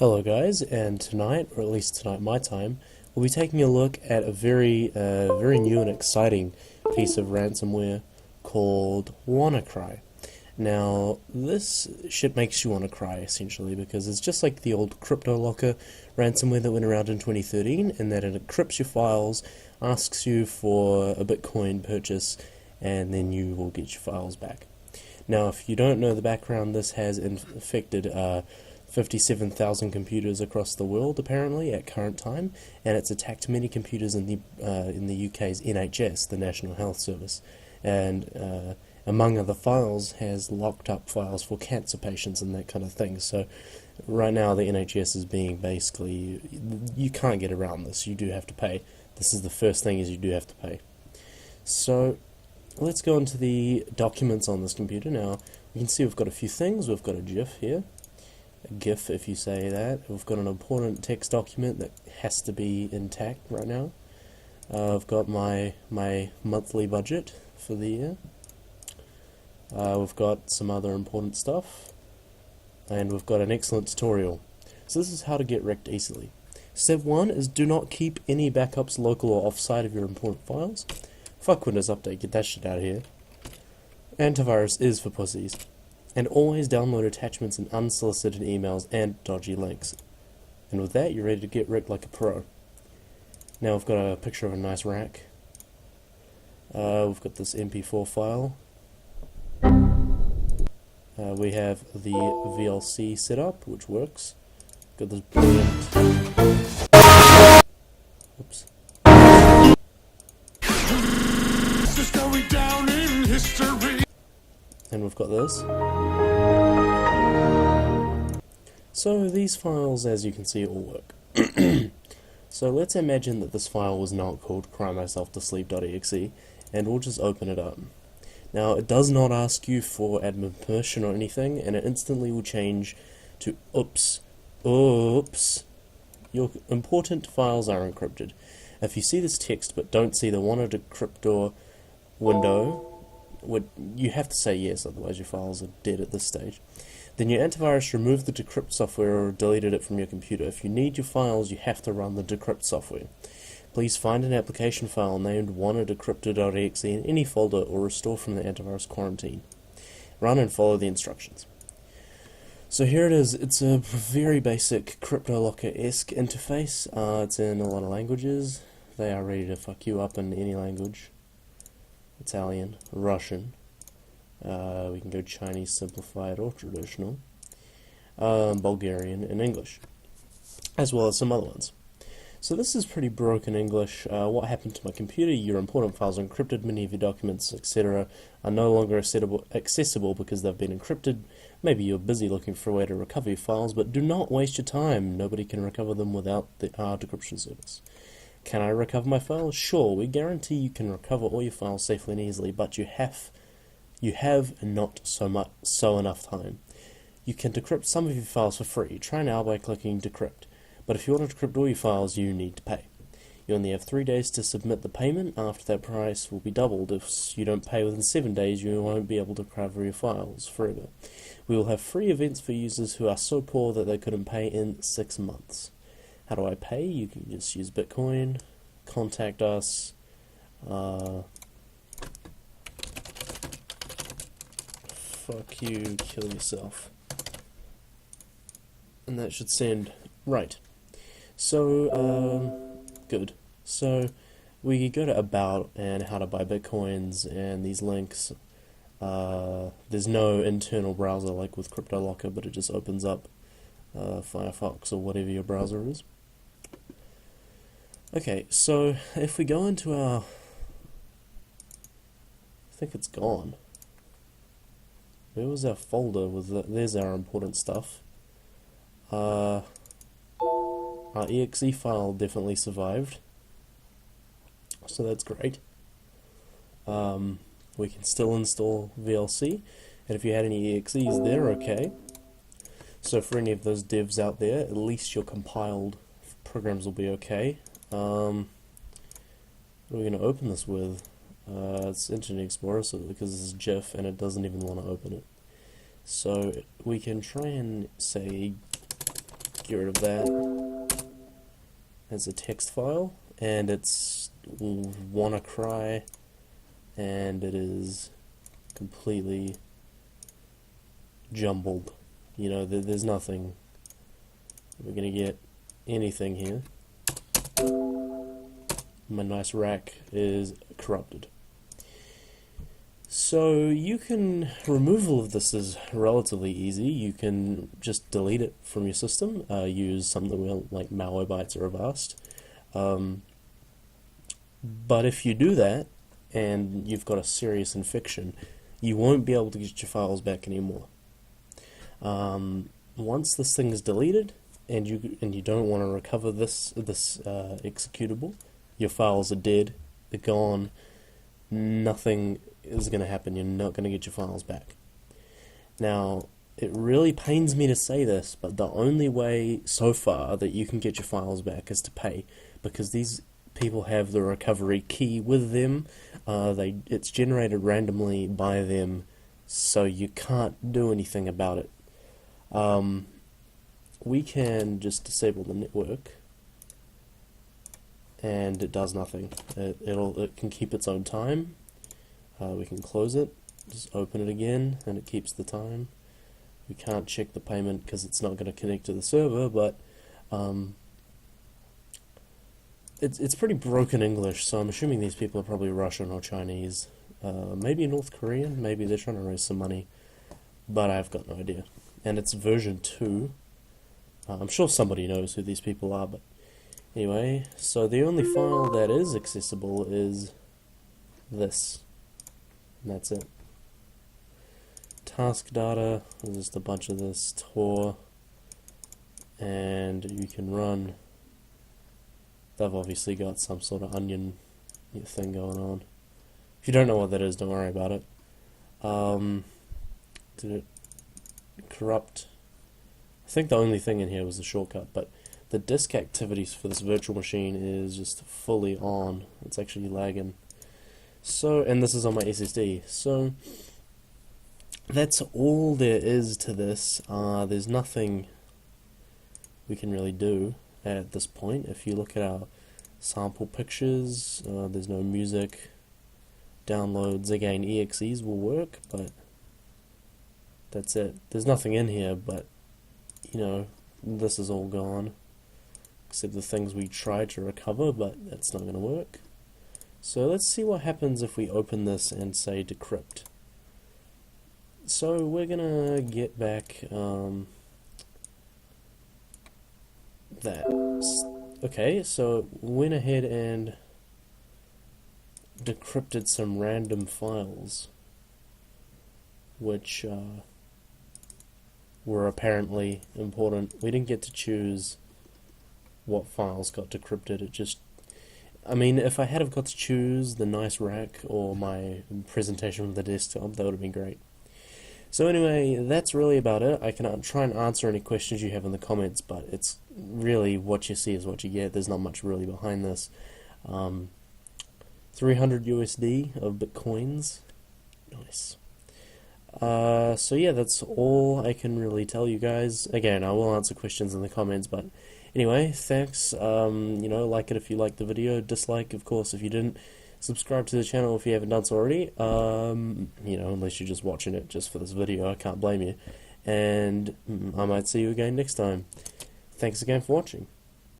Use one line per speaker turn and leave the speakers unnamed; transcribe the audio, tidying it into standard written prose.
Hello guys, and tonight, or at least tonight my time, we'll be taking a look at a very new and exciting piece of ransomware called WanaCry. Now, this shit makes you want to cry, essentially, because it's just like the old CryptoLocker ransomware that went around in 2013, in that it encrypts your files, asks you for a Bitcoin purchase, and then you will get your files back. Now, if you don't know the background, this has infected 57,000 computers across the world, apparently, at current time, and it's attacked many computers in the UK's NHS, the National Health Service, and among other files, has locked up files for cancer patients and that kind of thing. So right now the NHS is being basically, you can't get around this, you do have to pay. This is the first thing, is you do have to pay. So let's go into the documents on this computer. Now you can see we've got a few things. We've got a GIF here, a GIF if you say that. We've got an important text document that has to be intact right now. I've got my monthly budget for the year. We've got some other important stuff, and we've got an excellent tutorial. So this is how to get wrecked easily. Step 1 is do not keep any backups local or offsite of your important files. Fuck Windows Update, get that shit out of here. Antivirus is for pussies. And always download attachments and unsolicited emails and dodgy links. And with that, you're ready to get wrecked like a pro. Now we've got a picture of a nice rack. We've got this MP4 file. We have the VLC setup, which works. Got this brilliant... Oops.
This is going down in history.
And we've got this. So these files, as you can see, all work. So let's imagine that this file was not called crymyselftosleep.exe, and we'll just open it up. Now, it does not ask you for admin permission or anything, and it instantly will change to oops. Oops. Your important files are encrypted. If you see this text but don't see the WanaCry window, you have to say yes, otherwise your files are dead at this stage. Then your antivirus removed the decrypt software or deleted it from your computer. If you need your files, you have to run the decrypt software. Please find an application file named wanadecrypted.exe in any folder or restore from the antivirus quarantine. Run and follow the instructions. So here it is. It's a very basic CryptoLocker-esque interface. It's in a lot of languages. They are ready to fuck you up in any language. Italian, Russian. We can go Chinese simplified or traditional. Bulgarian and English, as well as some other ones. So this is pretty broken English. What happened to my computer? Your important files are encrypted, many of your documents, etc. are no longer accessible because they've been encrypted. Maybe you're busy looking for a way to recover your files, but do not waste your time. Nobody can recover them without our decryption service. Can I recover my files? Sure, we guarantee you can recover all your files safely and easily, but you have not so enough time. You can decrypt some of your files for free. Try now by clicking decrypt. But if you want to decrypt all your files, you need to pay. You only have 3 days to submit the payment. After that, price will be doubled. If you don't pay within 7 days, you won't be able to recover your files forever. We will have free events for users who are so poor that they couldn't pay in 6 months. How do I pay? You can just use Bitcoin, contact us, fuck you, kill yourself. And that should send. Right. So, good. So, we go to About and How to Buy Bitcoins and these links. There's no internal browser like with CryptoLocker, but it just opens up Firefox or whatever your browser is. Okay, so if we go into our... I think it's gone. Where was our folder with there's our important stuff. Our exe file definitely survived, so that's great. We can still install VLC, and if you had any exes, they're okay. So for any of those devs out there, at least your compiled programs will be okay. What are we going to open this with? It's Internet Explorer, so because this is GIF and it doesn't even want to open it. So we can try and say just get rid of that. As a text file, and it's WanaCry, and it is completely jumbled. You know, there's nothing. We're gonna get anything here. My nice rack is corrupted. So removal of this is relatively easy. You can just delete it from your system. Use something like Malwarebytes or Avast. But if you do that and you've got a serious infection, you won't be able to get your files back anymore. Once this thing is deleted and you don't want to recover this executable, your files are dead. They're gone. Nothing is going to happen. You're not going to get your files back. Now, it really pains me to say this, but the only way so far that you can get your files back is to pay, because these people have the recovery key with them. It's generated randomly by them, so you can't do anything about it. We can just disable the network, and it does nothing. It can keep its own time. We can close it, just open it again, and it keeps the time. We can't check the payment because it's not going to connect to the server, but it's pretty broken English, so I'm assuming these people are probably Russian or Chinese. Maybe North Korean, maybe they're trying to raise some money, but I've got no idea. And it's version 2. I'm sure somebody knows who these people are, but anyway, so the only file that is accessible is this. And that's it. Task data is just a bunch of this Tor, and you can run. They've obviously got some sort of onion thing going on. If you don't know what that is, don't worry about it. Did it corrupt? I think the only thing in here was the shortcut, but the disk activities for this virtual machine is just fully on. It's actually lagging. So, and this is on my SSD. So that's all there is to this. There's nothing we can really do at this point. If you look at our sample pictures, there's no music. Downloads, again, EXEs will work, but that's it. There's nothing in here, but you know, this is all gone, except the things we tried to recover, but that's not going to work. So let's see what happens if we open this and say decrypt. So we're going to get back that. Okay, so went ahead and decrypted some random files, which were apparently important. We didn't get to choose what files got decrypted. It just, I mean, if I had have got to choose the nice rack or my presentation of the desktop, that would have been great. So anyway, that's really about it. I can try and answer any questions you have in the comments, but it's really what you see is what you get. There's not much really behind this. 300 USD of Bitcoins. Nice. So yeah, that's all I can really tell you guys. Again, I will answer questions in the comments, but anyway, thanks. You know, like it if you liked the video, dislike, of course, if you didn't. Subscribe to the channel if you haven't done so already. You know, unless you're just watching it just for this video, I can't blame you. And I might see you again next time. Thanks again for watching.